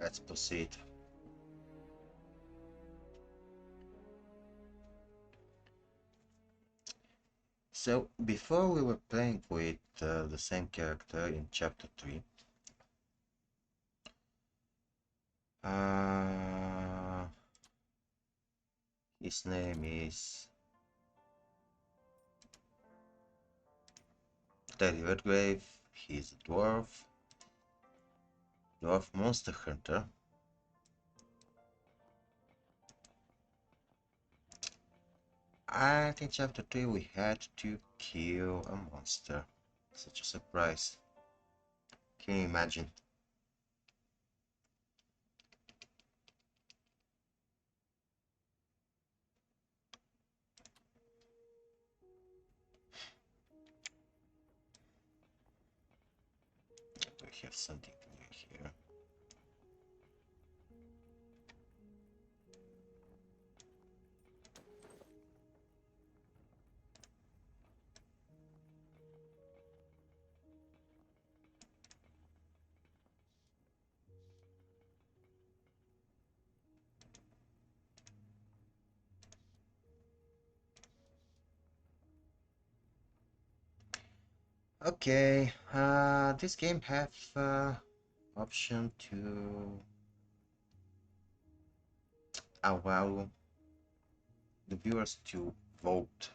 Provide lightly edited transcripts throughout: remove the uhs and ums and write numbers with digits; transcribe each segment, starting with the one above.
Let's proceed. So, before we were playing with the same character in chapter 3, uh, his name is Teddy Redgrave. He's a dwarf monster hunter. And in chapter 3 we had to kill a monster. Such a surprise. Can you imagine? We have something new here. Okay, this game have option to allow the viewers to vote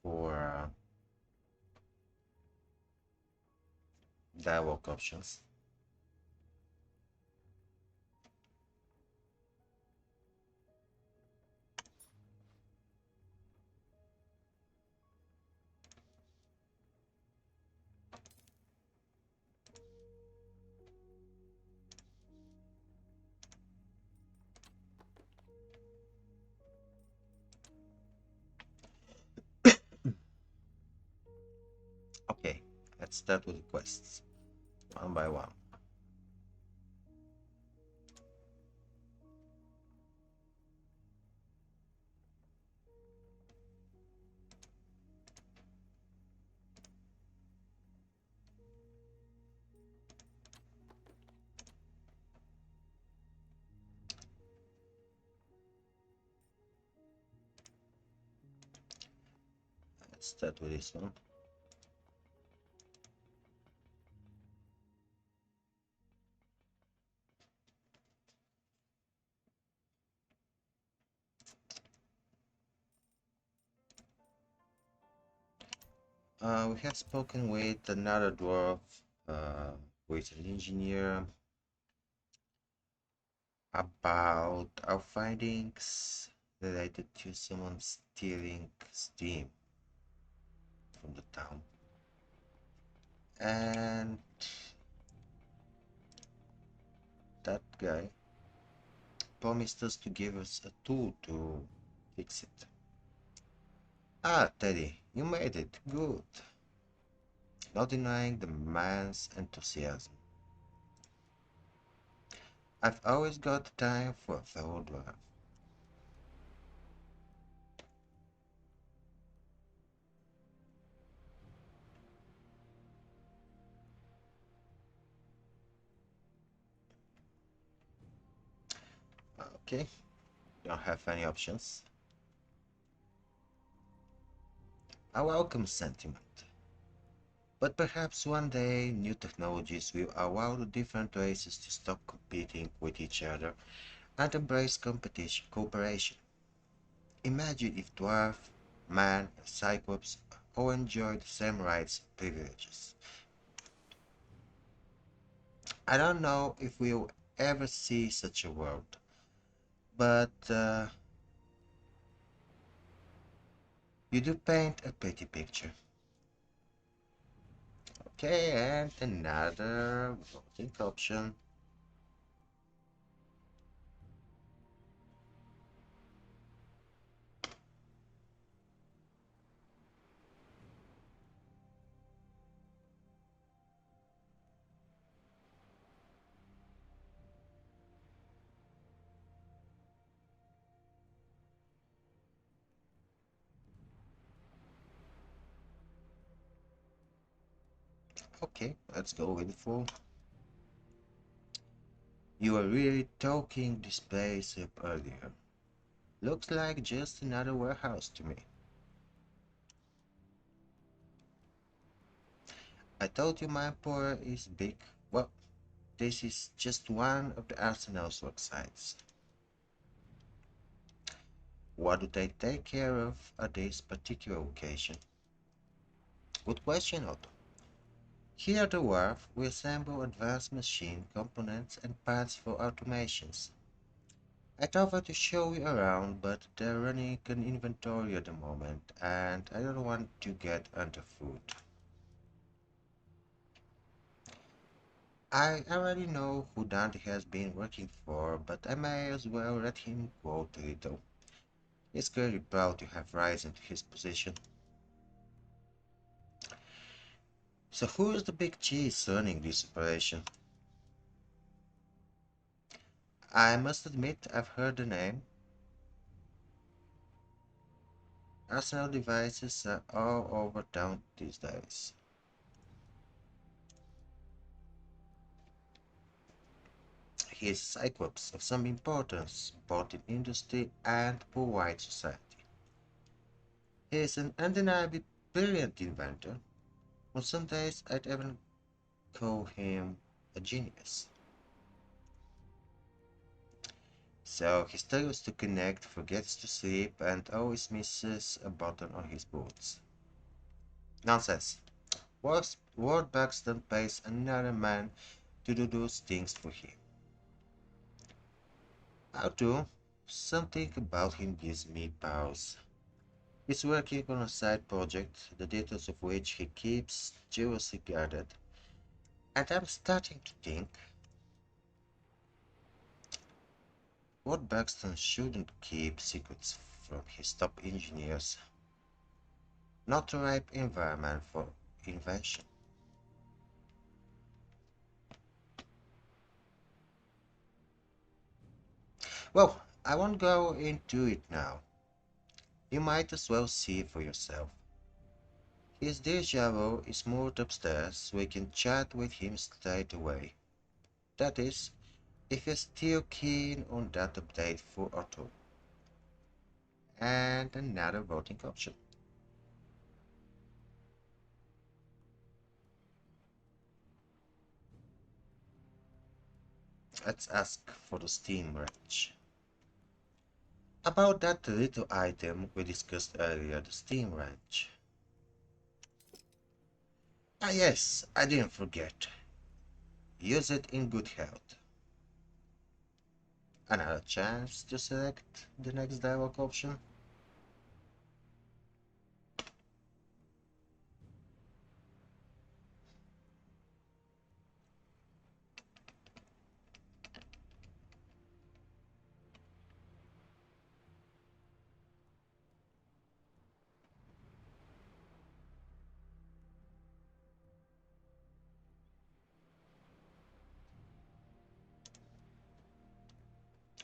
for dialogue options. Okay, let's start with the quests, one by one. Let's start with this one. We have spoken with another dwarf, who is an engineer, about our findings related to someone stealing steam from the town. And that guy promised us to give us a tool to fix it. Ah, Teddy, you made it. Good. Not denying the man's enthusiasm. I've always got time for a thorough drive. Okay, don't have any options. A welcome sentiment. But perhaps one day new technologies will allow the different races to stop competing with each other and embrace competition cooperation. Imagine if dwarf, man, and cyclops all enjoy the same rights and privileges. I don't know if we'll ever see such a world, but you do paint a pretty picture. Okay, and another voting option. Okay, let's go with the full. You were really talking this place up earlier. Looks like just another warehouse to me. I told you my employer is big. Well, this is just one of the Arsenal's work sites. What do they take care of at this particular occasion? Good question, Otto. Here at the wharf, we assemble advanced machine components and parts for automations. I'd offer to show you around, but they're running an inventory at the moment, and I don't want to get underfoot. I already know who Dante has been working for, but I may as well let him quote a little. He's clearly proud to have risen to his position. So who is the big cheese running this operation? I must admit I've heard the name. Arsenal devices are all over town these days. He is a cyclops of some importance, both in industry and worldwide society. He is an undeniably brilliant inventor. On some days I'd even call him a genius. So he struggles to connect, forgets to sleep, and always misses a button on his boots. Nonsense. Ward Buxton pays another man to do those things for him. How to? Something about him gives me pause. He's working on a side project, the details of which he keeps jealously guarded, and I'm starting to think Ward Buxton shouldn't keep secrets from his top engineers. Not the ripe environment for invention. Well, I won't go into it now. You might as well see for yourself. His dirigible is moored upstairs so we can chat with him straight away. That is, if you're still keen on that update for Otto. And another voting option. Let's ask for the Steam wrench. About that little item we discussed earlier, the Steam wrench. Ah yes, I didn't forget. Use it in good health. Another chance to select the next dialogue option.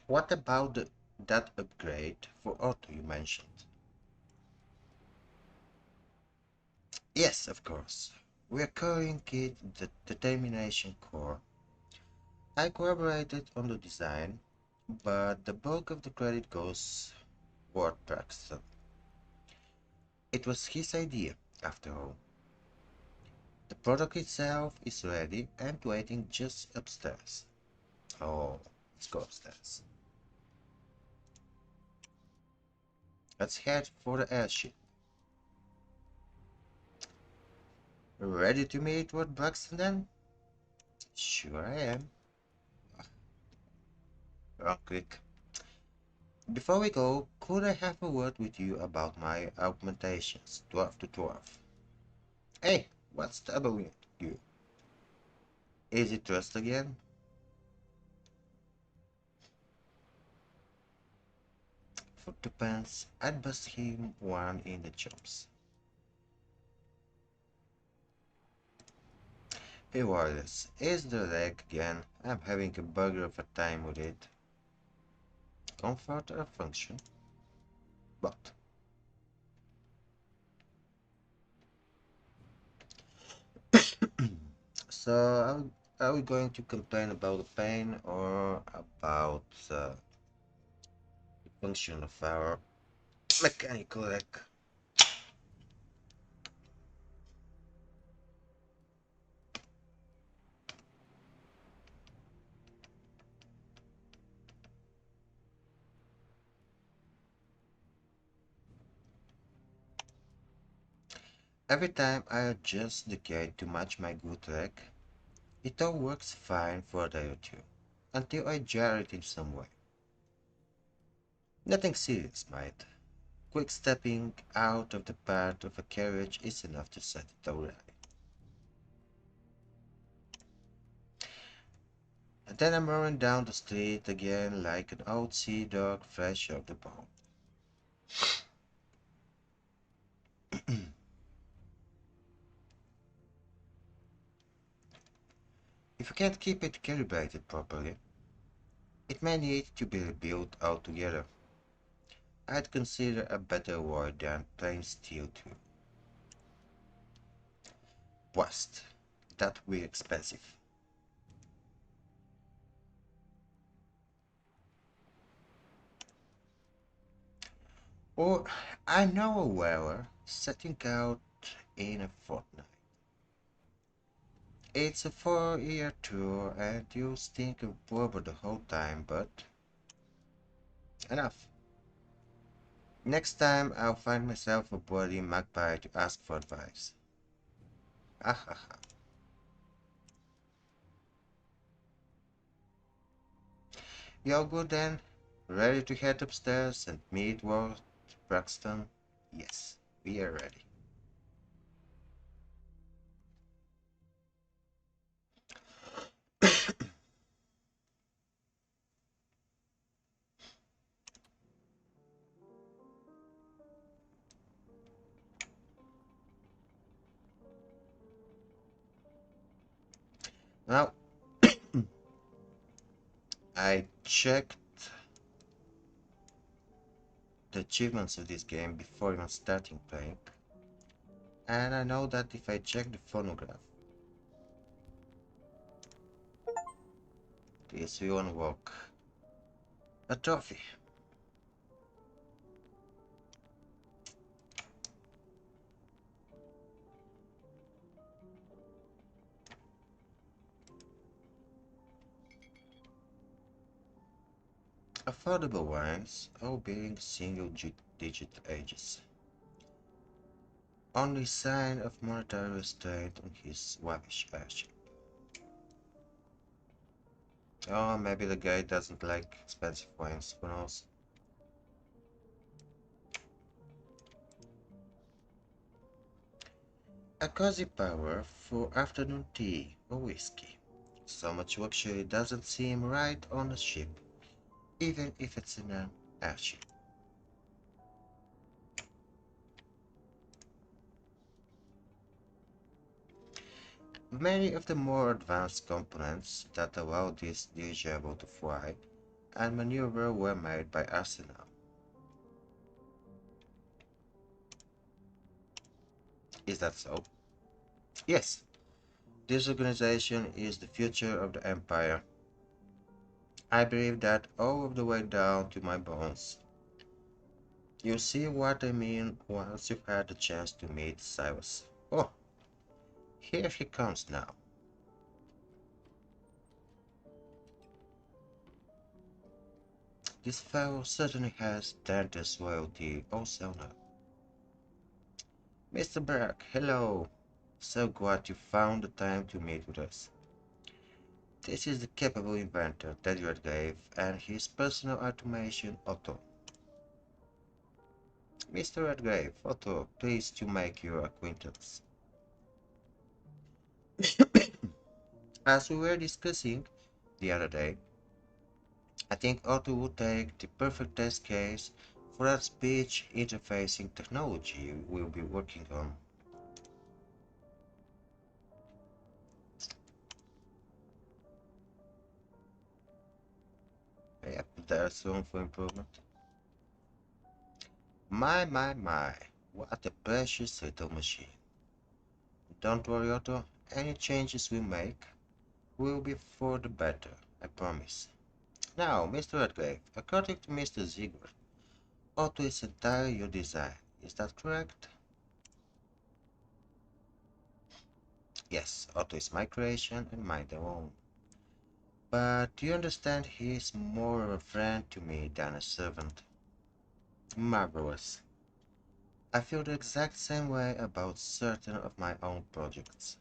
What about that upgrade for Otto you mentioned? Yes, of course. We're calling it the Determination Core. I collaborated on the design, but the bulk of the credit goes toward Braxton. It was his idea, after all. The product itself is ready and waiting just upstairs. Oh, let's go upstairs. Let's head for the airship. Ready to meet Lord Braxton then? Sure I am. Wrong click. Before we go, could I have a word with you about my augmentations, dwarf to dwarf? Hey, what's troubling you? Is it trust again? For twopence, I'd bust him one in the chops. Regardless, is the leg again. I'm having a bugger of a time with it. Comfort or function? But are we going to complain about the pain or about the function of our mechanical leg? Every time I adjust the gate to match my good leg, it all works fine for a day or two, until I jar it in some way. Nothing serious, mate. Quick stepping out of the path of a carriage is enough to set it awry. And then I'm running down the street again like an old sea dog fresh off the bone. If you can't keep it calibrated properly, it may need to be rebuilt altogether. I'd consider a better word than plain steel too. Bust. That will be expensive. Or I know a wearer setting out in a fortnight. It's a 4-year tour and you'll stink of rubber the whole time, but enough. Next time I'll find myself a bloody magpie to ask for advice. Ah ha ha. You all good then? Ready to head upstairs and meet Ward Braxton? Yes, we are ready. Now, I checked the achievements of this game before even starting playing, and I know that if I check the phonograph, this will unlock a trophy. Affordable wines, all being single-digit ages. Only sign of monetary restraint on his lavish fashion. Oh, maybe the guy doesn't like expensive wines, who knows? A cozy power for afternoon tea or whiskey. So much luxury doesn't seem right on a ship, even if it's in an airship. Many of the more advanced components that allow this dirigible to fly and maneuver were made by Arsenal. Is that so? Yes, this organization is the future of the Empire. I believe that all of the way down to my bones. You see what I mean once you've had the chance to meet Cyrus. Oh, here he comes now. This fellow certainly has Dante's loyalty also now. Mr. Berg, hello. So glad you found the time to meet with us. This is the capable inventor that Redgrave and his personal automation Otto. Mr. Redgrave, Otto, pleased to make your acquaintance. As we were discussing the other day, I think Otto would take the perfect test case for that speech interfacing technology we'll be working on. Yep, there's room for improvement. My, what a precious little machine. Don't worry, Otto, Any changes we make will be for the better, I promise. Now, Mr. Redgrave, according to Mr. Ziegler, Otto is entirely your design. Is that correct? Yes, Otto is my creation and mine alone. But do you understand he is more of a friend to me than a servant? Marvelous. I feel the exact same way about certain of my own projects.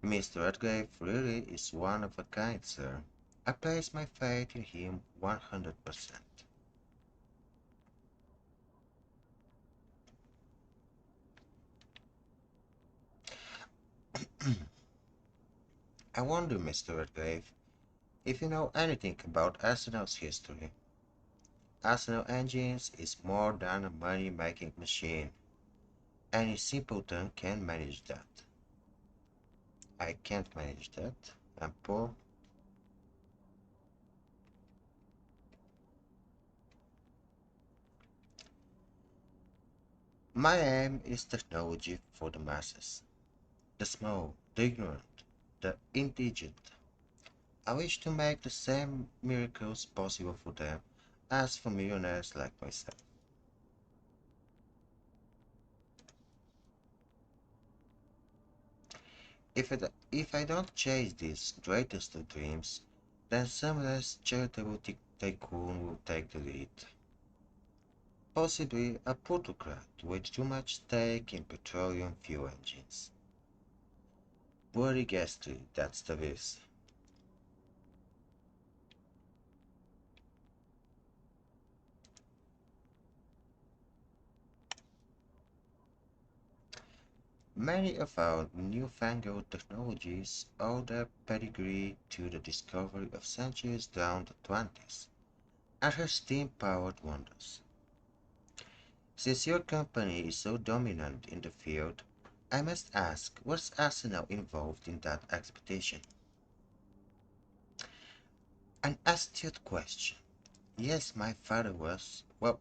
Mr. Redgrave really is one of a kind, sir. I place my faith in him 100%. I wonder, Mr. Redgrave, if you know anything about Arsenal's history. Arsenal Engines is more than a money-making machine. Any simpleton can manage that. I can't manage that. I'm poor. My aim is technology for the masses. The small, the ignorant, the indigent. I wish to make the same miracles possible for them as for millionaires like myself. If I don't chase these greatest of dreams, then some less charitable tycoon will take the lead. Possibly a plutocrat with too much stake in petroleum fuel engines. Bloody ghastly, that's the risk. Many of our newfangled technologies owe their pedigree to the discovery of centuries down the 20s and her steam-powered wonders. Since your company is so dominant in the field, I must ask, was Arsenal involved in that expedition? An astute question. Yes, my father was. Well,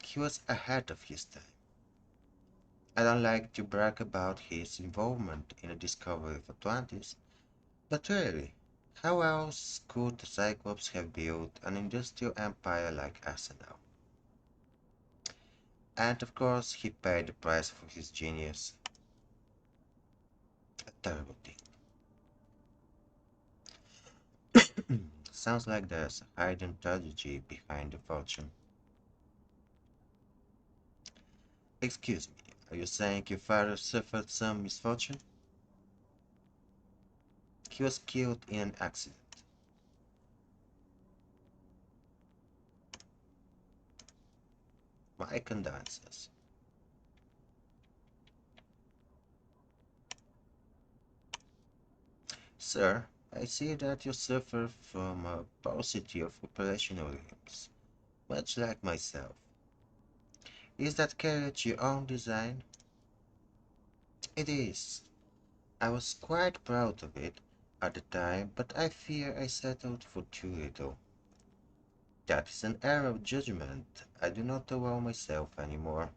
he was ahead of his time. I don't like to brag about his involvement in the discovery of Atlantis, but really, how else could the Cyclops have built an industrial empire like Arsenal? And of course, he paid the price for his genius. A terrible thing. Sounds like there's a hidden tragedy behind the fortune. Excuse me, are you saying your father suffered some misfortune? He was killed in an accident. My condolences. Sir, I see that you suffer from a paucity of operational limbs, much like myself. Is that carriage your own design? It is. I was quite proud of it at the time, but I fear I settled for too little. That is an error of judgment I do not allow myself anymore.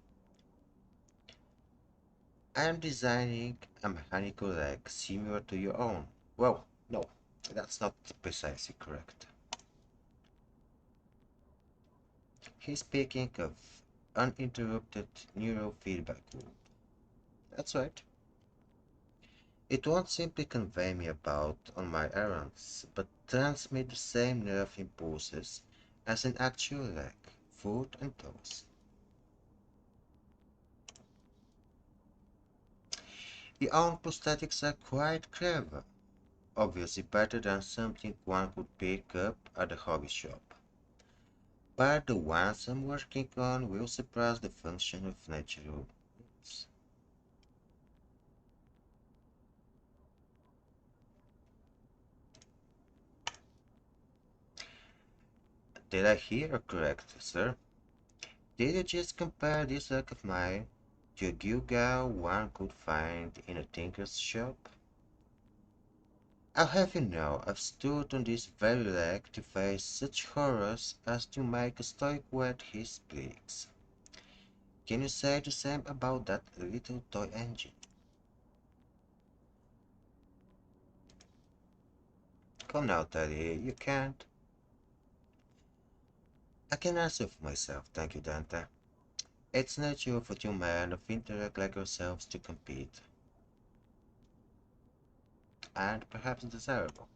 I am designing a mechanical leg similar to your own. Well, no, that's not precisely correct. He's speaking of uninterrupted neural feedback loop. That's right. It won't simply convey me about on my errands, but transmit the same nerve impulses as an actual leg, foot and toes. Your own prosthetics are quite clever, obviously better than something one could pick up at the hobby shop. But the ones I'm working on will surpass the function of natural limbs. Did I hear correct, sir? Did you just compare this work of mine to a gewgaw one could find in a tinker's shop? I'll have you know I've stood on this very leg to face such horrors as to make a stoic wet his bricks. Can you say the same about that little toy engine? Come now, Teddy, you can't. I can answer for myself, thank you, Dante. It's natural for two men of intellect like ourselves to compete, and perhaps desirable.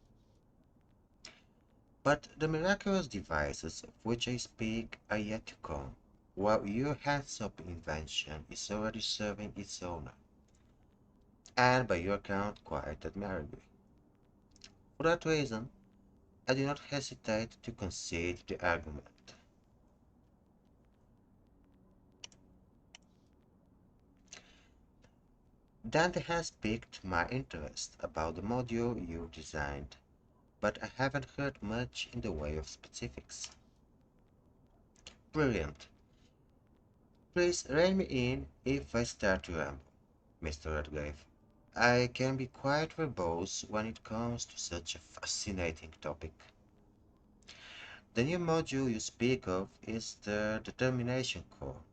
But the miraculous devices of which I speak are yet to come, while your hands-up invention is already serving its owner, and by your account quite admirably. For that reason, I do not hesitate to concede the argument. Dante has piqued my interest about the module you designed, but I haven't heard much in the way of specifics. Brilliant. Please rein me in if I start to ramble, Mr. Redgrave. I can be quite verbose when it comes to such a fascinating topic. The new module you speak of is the determination core.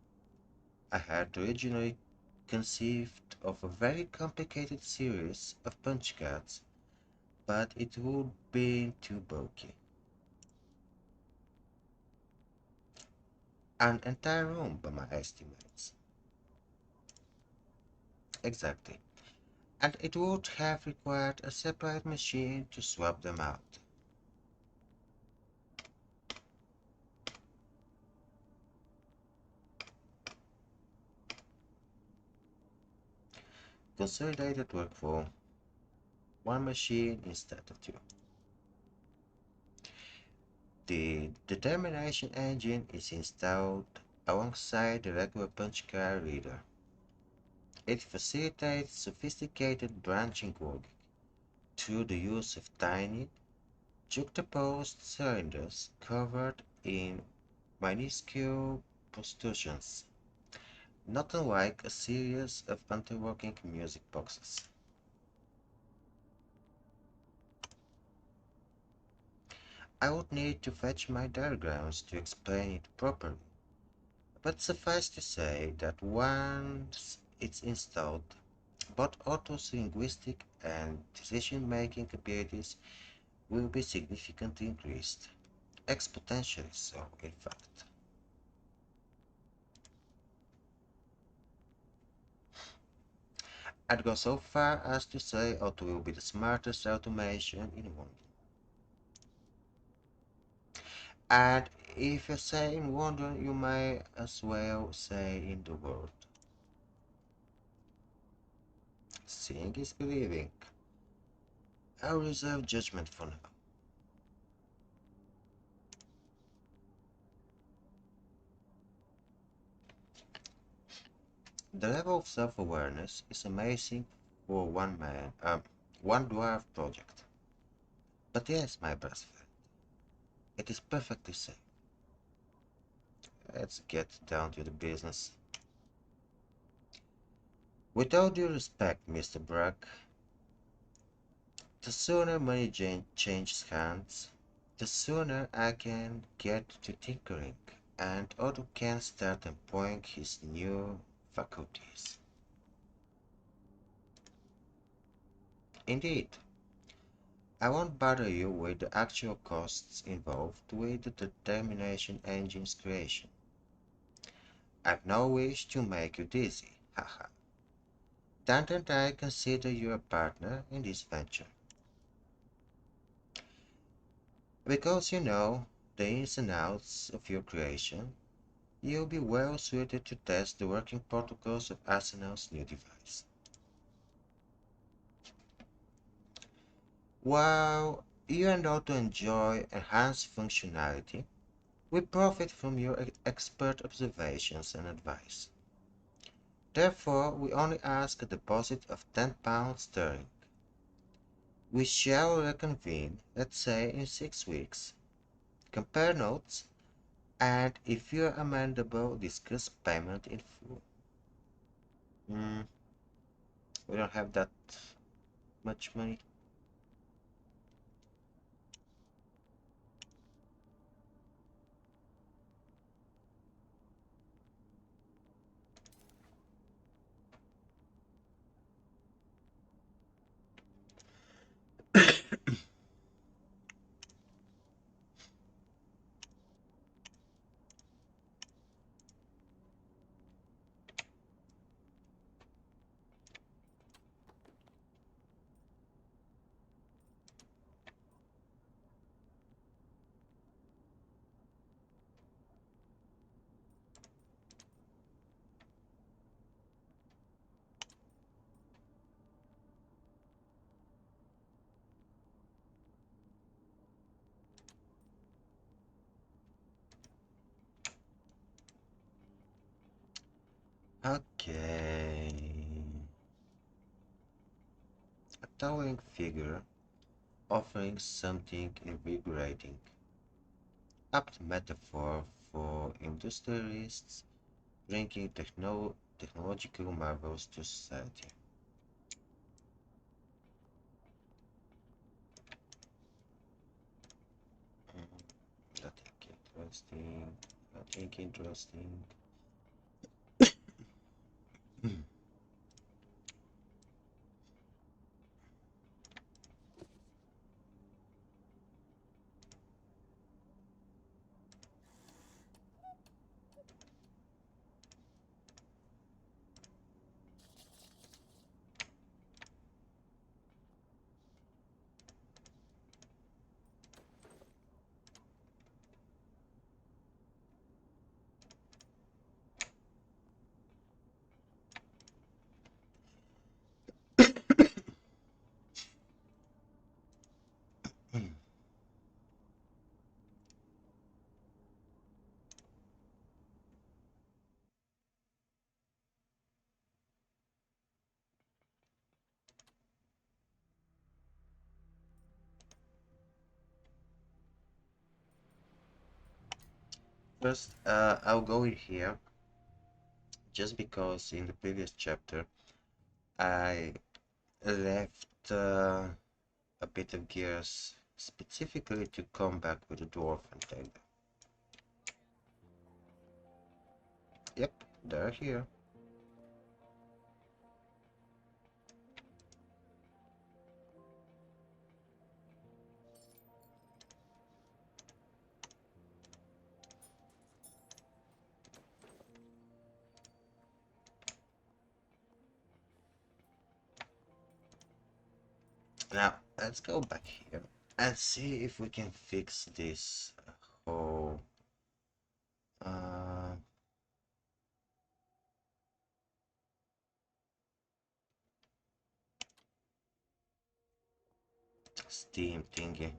I had originally conceived of a very complicated series of punch cards, but it would be too bulky. An entire room by my estimates. Exactly. And it would have required a separate machine to swap them out. Consolidated workflow, one machine instead of two. The determination engine is installed alongside the regular punch card reader. It facilitates sophisticated branching logic through the use of tiny, juxtaposed cylinders covered in minuscule protrusions, not unlike a series of interlocking music boxes. I would need to fetch my diagrams to explain it properly, but suffice to say that once it's installed, both Otto's linguistic and decision-making abilities will be significantly increased, exponentially so, in fact. I'd go so far as to say Otto will be the smartest automation in London. And if you say in London, you may as well say in the world. Seeing is believing. I'll reserve judgment for now. The level of self-awareness is amazing for one man, one dwarf project. But yes, my best friend, it is perfectly safe. Let's get down to the business. With all due respect, Mr. Bragg, the sooner money changes hands, the sooner I can get to tinkering, and Otto can start employing his new faculties. Indeed, I won't bother you with the actual costs involved with the determination engine's creation. I've no wish to make you dizzy, haha. Dante and I consider you a partner in this venture, because you know the ins and outs of your creation. You'll be well suited to test the working protocols of Arsenal's new device. While you and Otto enjoy enhanced functionality, we profit from your expert observations and advice. Therefore, we only ask a deposit of £10 sterling. We shall reconvene, let's say in 6 weeks, compare notes, and if you're amendable, discuss payment in full. Hmm, we don't have that much money. Okay. A towering figure offering something invigorating. Apt metaphor for industrialists bringing technological marvels to society. Nothing interesting. Nothing interesting. First, I'll go in here just because in the previous chapter I left a bit of gears specifically to come back with a dwarf and take them. Yep, they're here. Now, let's go back here and see if we can fix this whole uh, steam thingy.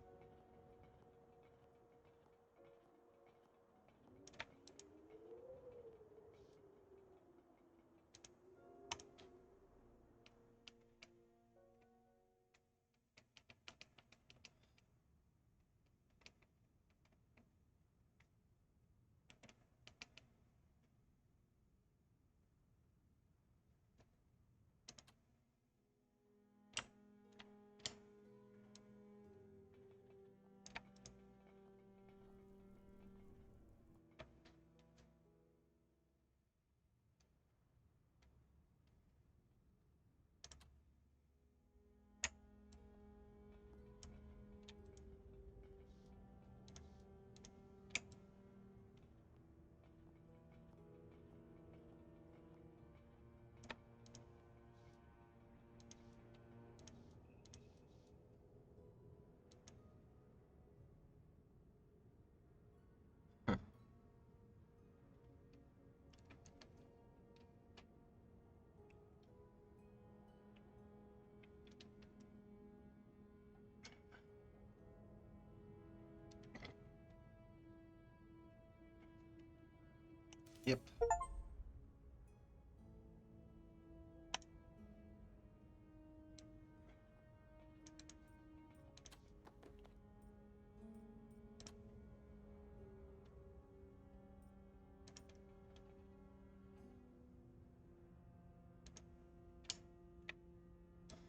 Yep.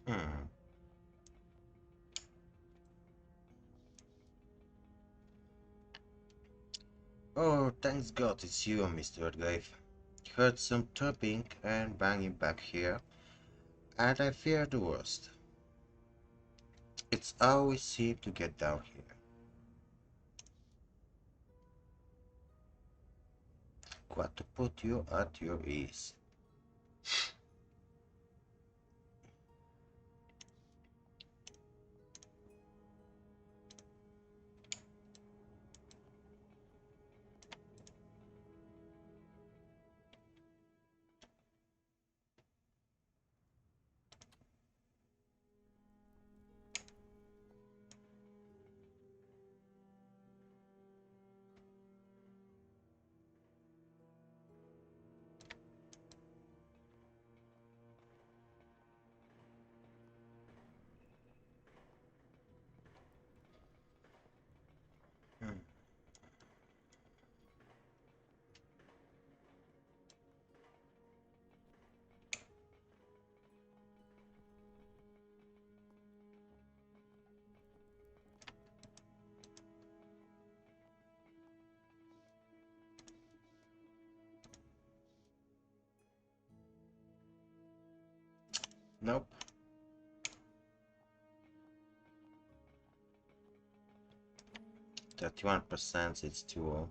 Hmm. Oh, thanks God it's you, Mr. Grave. Heard some tapping and banging back here, and I fear the worst. It's always seemed to get down here. Got to put you at your ease. Nope. 31%, it's too low.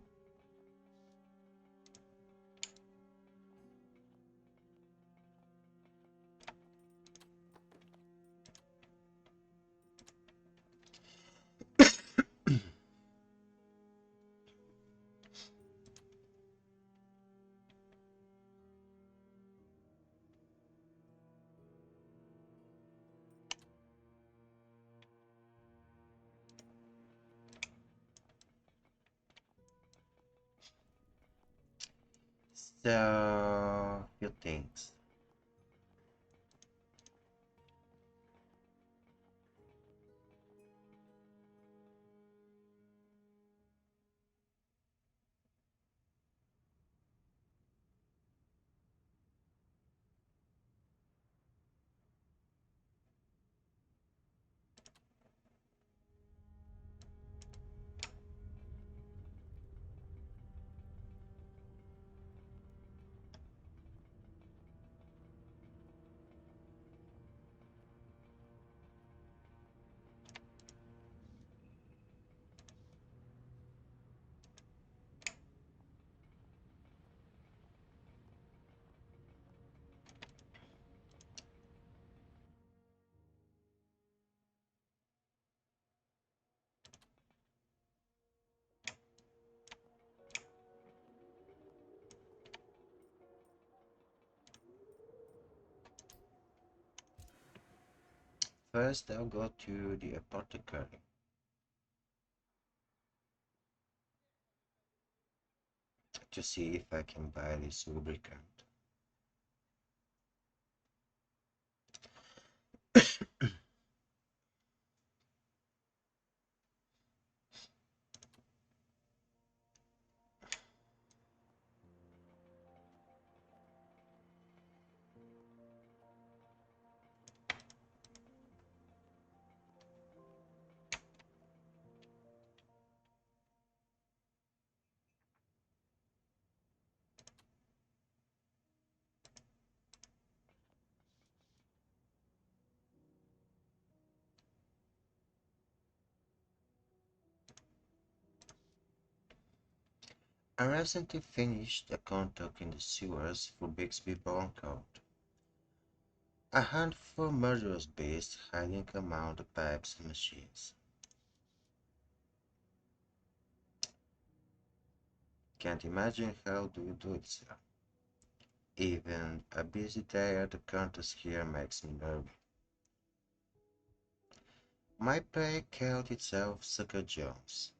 So, few things. First, I'll go to the apothecary to see if I can buy this lubricant. I recently finished a contract in the sewers for Bixby Bronco. A handful of murderous beasts hiding among the pipes and machines. Can't imagine how do you do it, sir. Even a busy day at the counters here makes me nervous. My pay called itself Sucker Jones,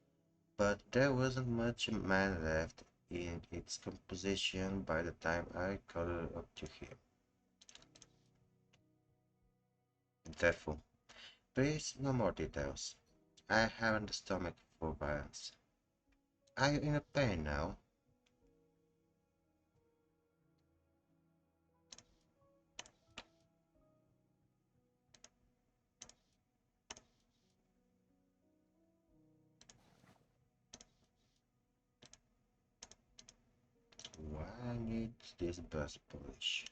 but there wasn't much man left in its composition by the time I caught up to him. Therefore, please no more details. I haven't the stomach for violence. Are you in a pain now? Why I need this bus polish?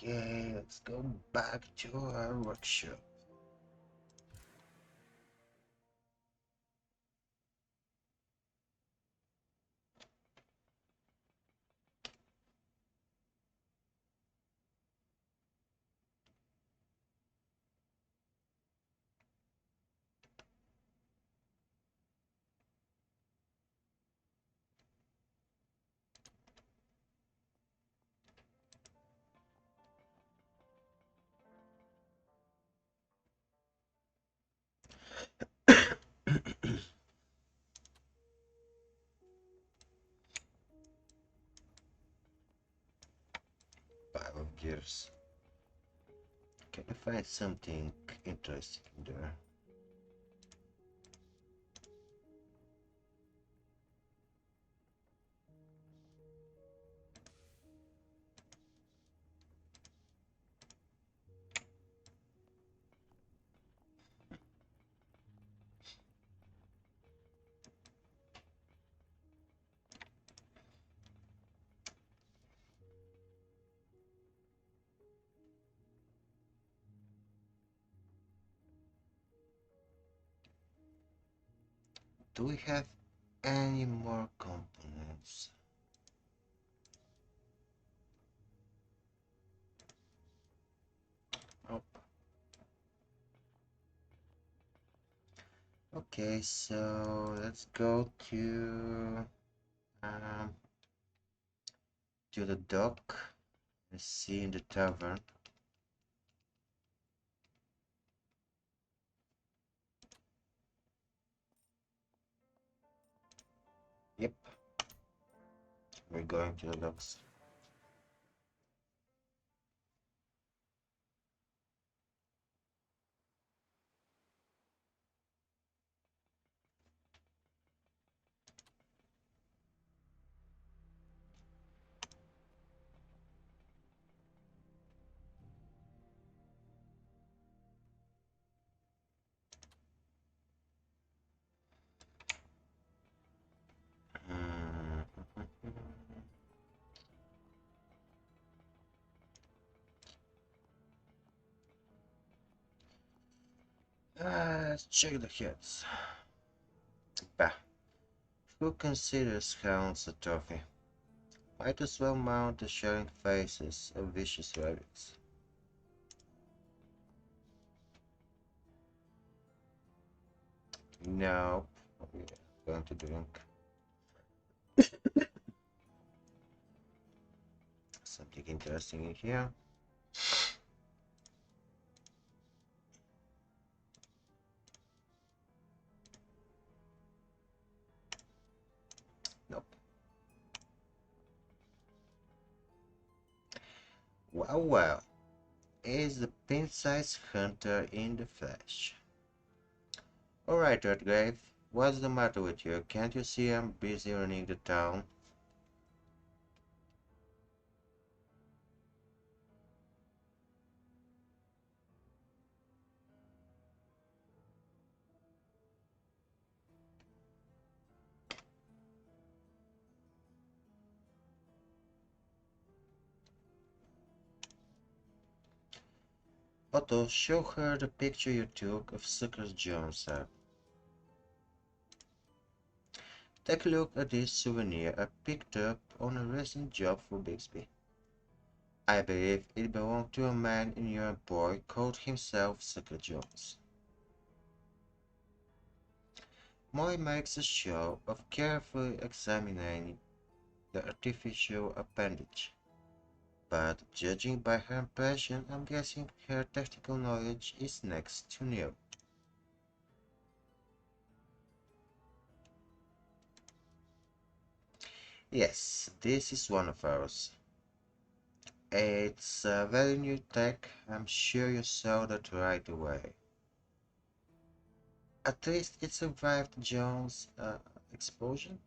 Okay, let's go back to our workshop. stairs. Can I find something interesting there? Do we have any more components? Oh, okay, so let's go um to the dock. Let's see in the tavern. Yep, we're going to the docks. Hmm. Let's check the heads. Bah, who considers hounds a trophy? Might as well mount the sharing faces of vicious rabbits. Nope. We are going to drink something interesting in here. Nope. Well, well. Is the pin-sized hunter in the flesh. Alright, Redgrave. What's the matter with you? Can't you see I'm busy running the town? Otto, show her the picture you took of Sucker Jones, sir. Take a look at this souvenir I picked up on a recent job for Bixby. I believe it belonged to a man in your employ called himself Sucker Jones. Moy makes a show of carefully examining the artificial appendage, but judging by her impression, I'm guessing her technical knowledge is next to nil. Yes, this is one of ours. It's a very new tech, I'm sure you saw that right away. At least it survived Jones' explosion,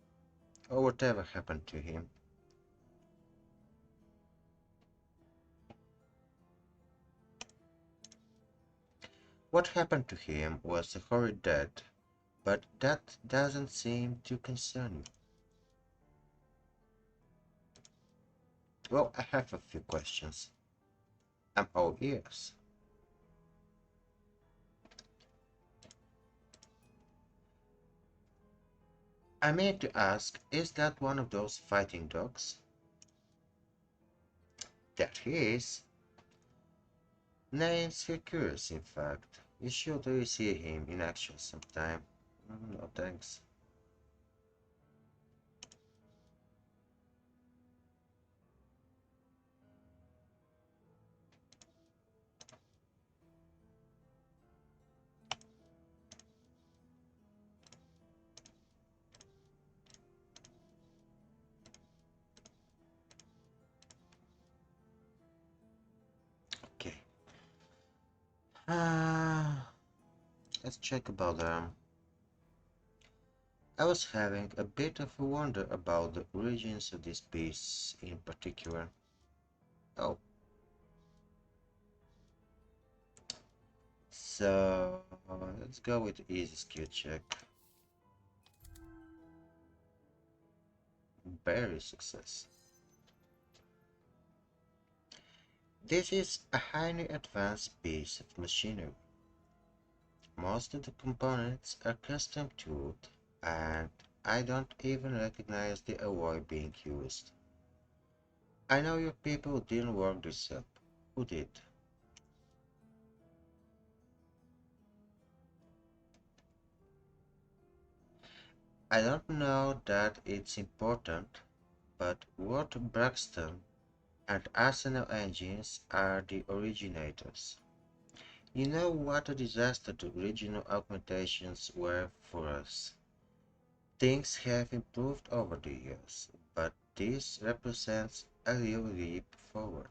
or whatever happened to him. What happened to him was a horrid death, but that doesn't seem to concern you. Well, I have a few questions. I'm all ears. I mean to ask, is that one of those fighting dogs? That he is. Name's curious, in fact. You should really see him in action sometime. No thanks. Uh, let's check about I was having a bit of a wonder about the origins of this piece in particular. Oh, so let's go with easy skill check. Very success. This is a highly advanced piece of machinery. Most of the components are custom tooled, and I don't even recognize the alloy being used. I know your people didn't work this up. Who did? I don't know that it's important, but Ward Braxton and Arsenal Engines are the originators. You know what a disaster the original augmentations were for us. Things have improved over the years, but this represents a real leap forward.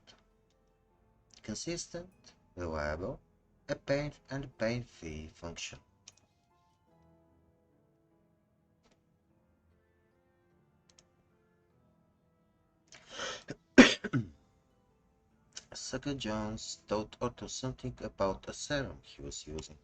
Consistent, reliable, and pain-free function. Sucker Jones told Otto something about a serum he was using.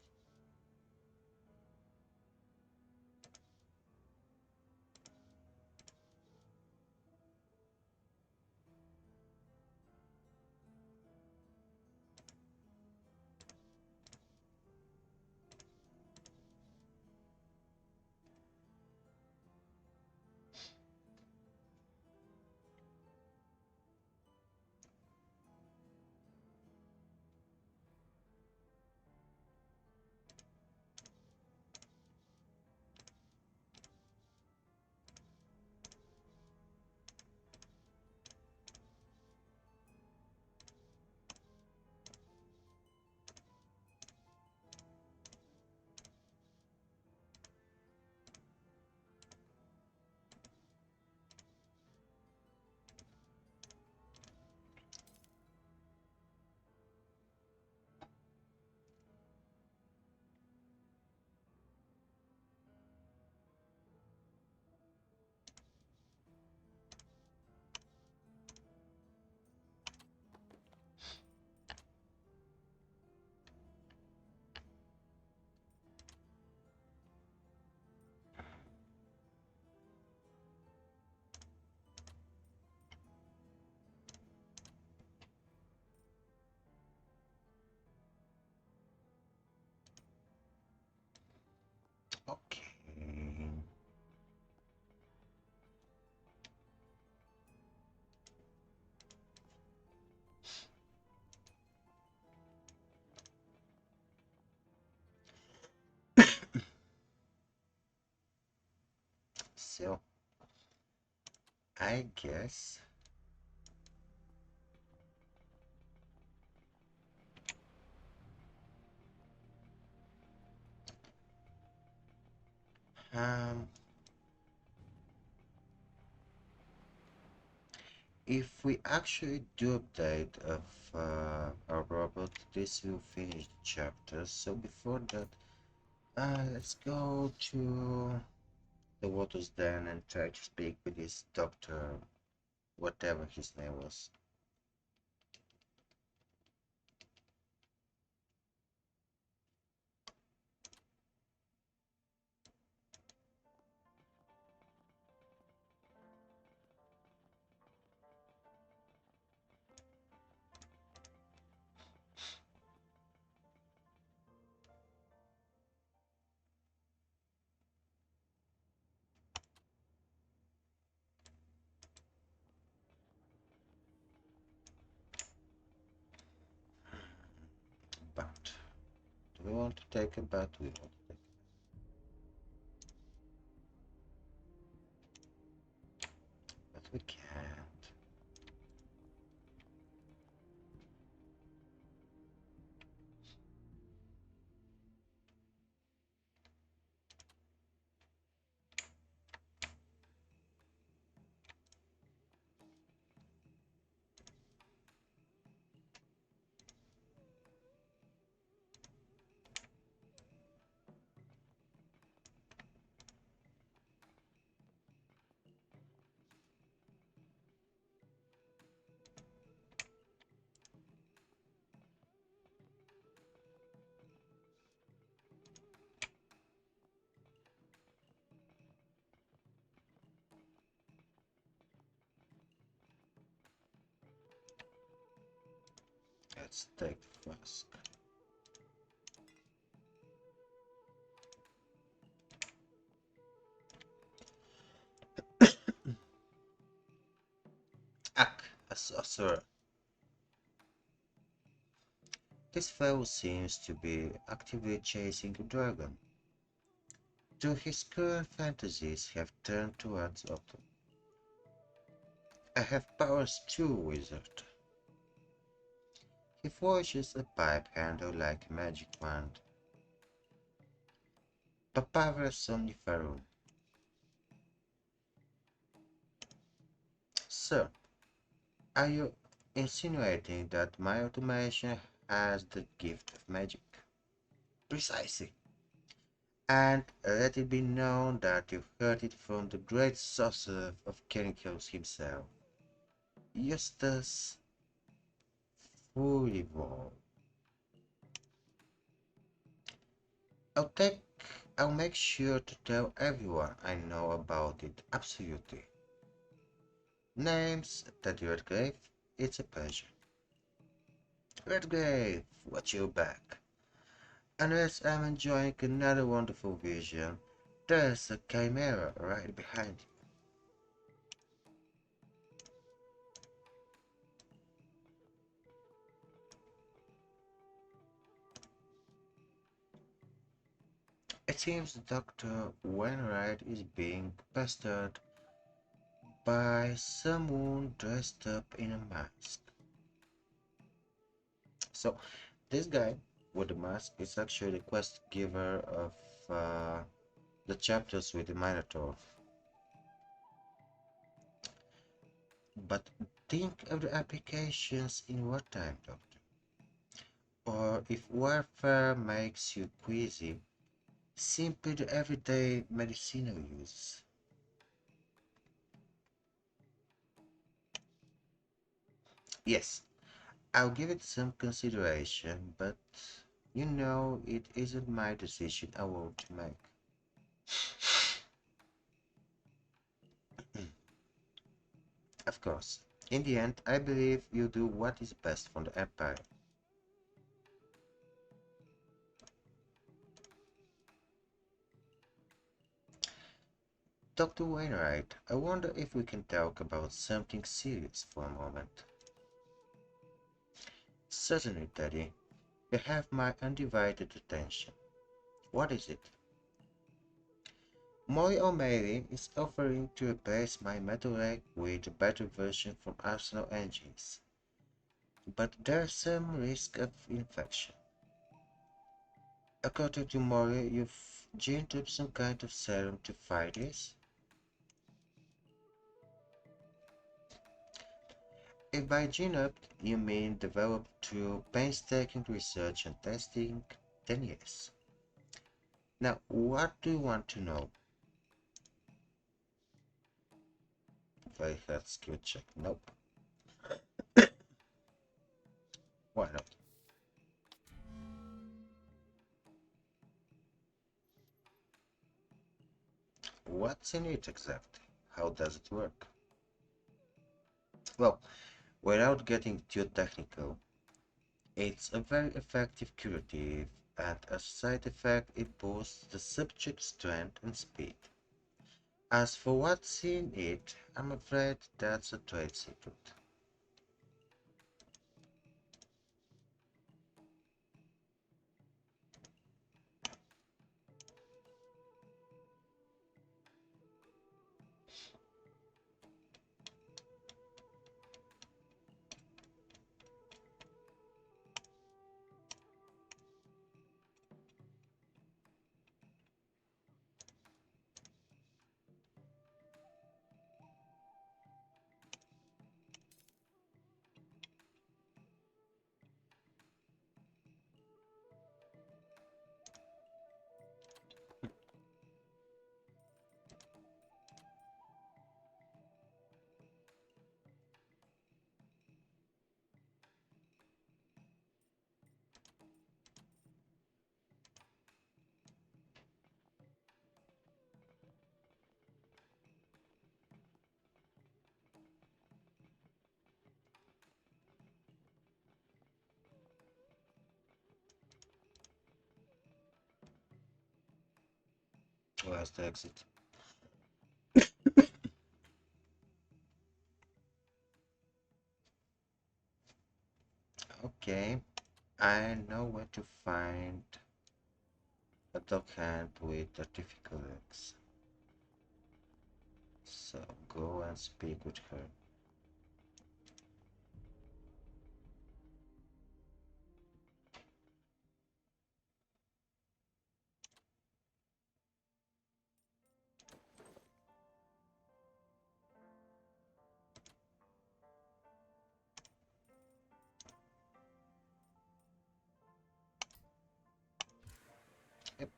Okay. So, I guess um if we actually do update of our robot, this will finish the chapter. So before that, let's go to the Waters Den and try to speak with this doctor, whatever his name was. But do we want to take a bath? We want to take, but we can't. Let's take the flask. Ak, a sorcerer. This fellow seems to be actively chasing a dragon. Do his current fantasies have turned towards autumn? I have powers too, wizard. He forges a pipe handle like a magic wand. Papavra somniferum. Sir, are you insinuating that my automation has the gift of magic? Precisely. And let it be known that you heard it from the great sorcerer of Kernikos himself, Eustace Furivol. I'll take I'll make sure to tell everyone I know about it, absolutely. Name's Teddy Redgrave, it's a pleasure. Redgrave, watch your back. Unless I'm enjoying another wonderful vision, there's a chimera right behind you. It seems Dr. Wainwright is being pestered by someone dressed up in a mask. So, this guy with the mask is actually the quest giver of the chapters with the Minotaur. But think of the applications in wartime, Doctor. Or if warfare makes you queasy, simply the everyday medicinal use. Yes, I'll give it some consideration, but you know it isn't my decision I want to make. Of course, in the end, I believe you do what is best for the Empire. Dr. Wainwright, I wonder if we can talk about something serious for a moment. Certainly, Daddy. You have my undivided attention. What is it? Molly O'Malley is offering to replace my metal leg with a better version from Arsenal Engines. But there's some risk of infection. According to Molly, you've ginned up some kind of serum to fight this? If by gin up you mean developed through painstaking research and testing, then yes. Now, what do you want to know? Very hard skill check. Nope. Why not? What's in it exactly? How does it work? Well, without getting too technical, it's a very effective curative, and as a side effect, it boosts the subject's strength and speed. As for what's in it, I'm afraid that's a trade secret. Where's the exit? Okay, I know where to find a dog hand with artificial legs. So go and speak with her. Yep.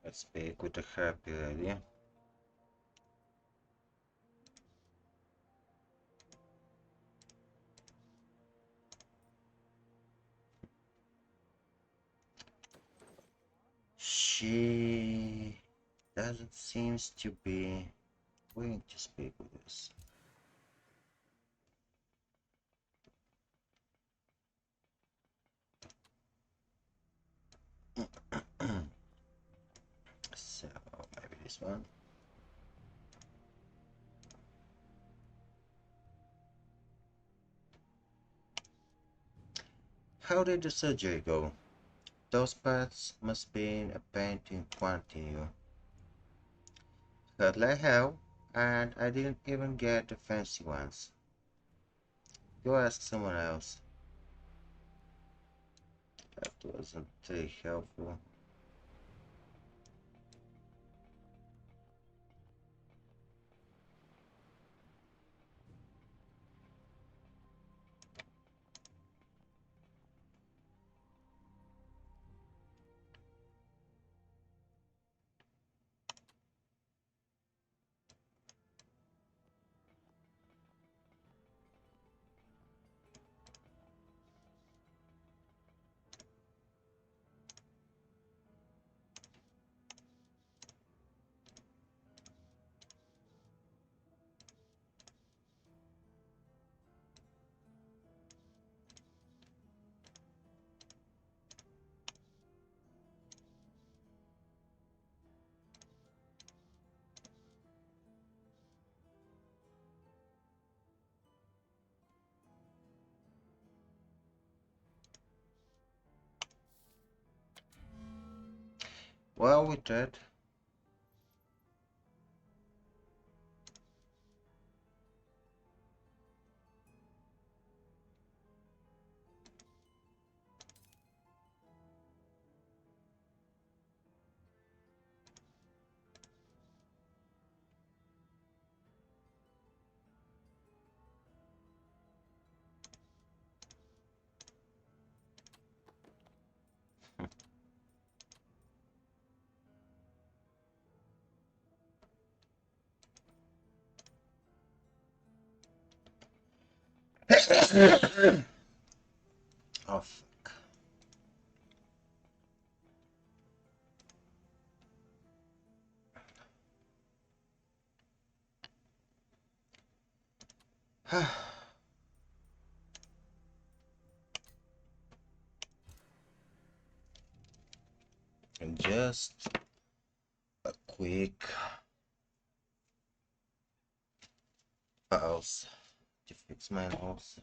Let's speak with the happy lady. She doesn't seem to be willing to speak with us. So maybe this one. How did the surgery go? Those parts must be a pain to implant in you. Hardly I have, and I didn't even get the fancy ones. Go ask someone else. That wasn't very helpful. Well, with that, oh fuck. And just a quick pause to fix my nose.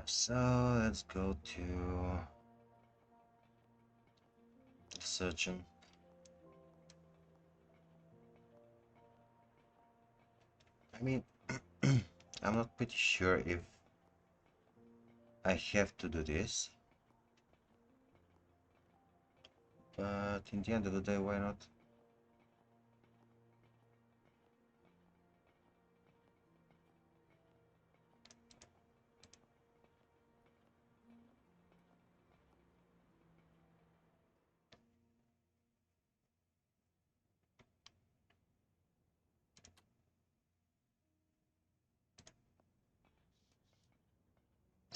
So let's go to the surgeon. I mean, I'm not pretty sure if I have to do this, but in the end of the day, why not?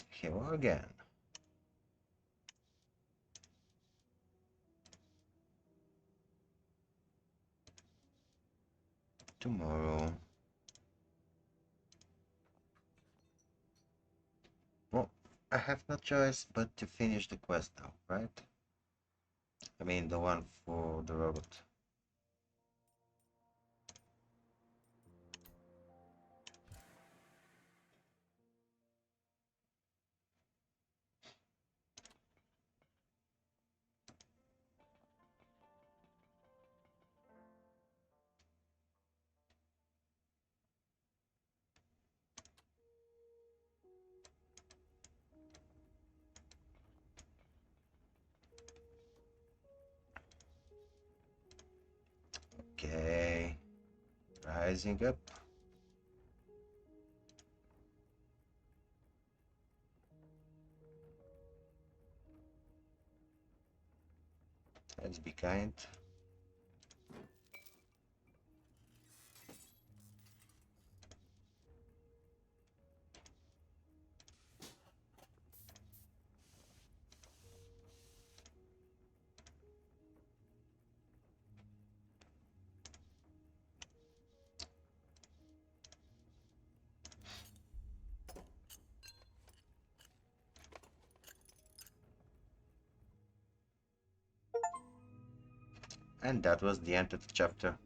Here we are again. Tomorrow. Well, I have no choice but to finish the quest now, right? I mean, the one for the robot. Okay, rising up. Let's be kind. And that was the end of the chapter.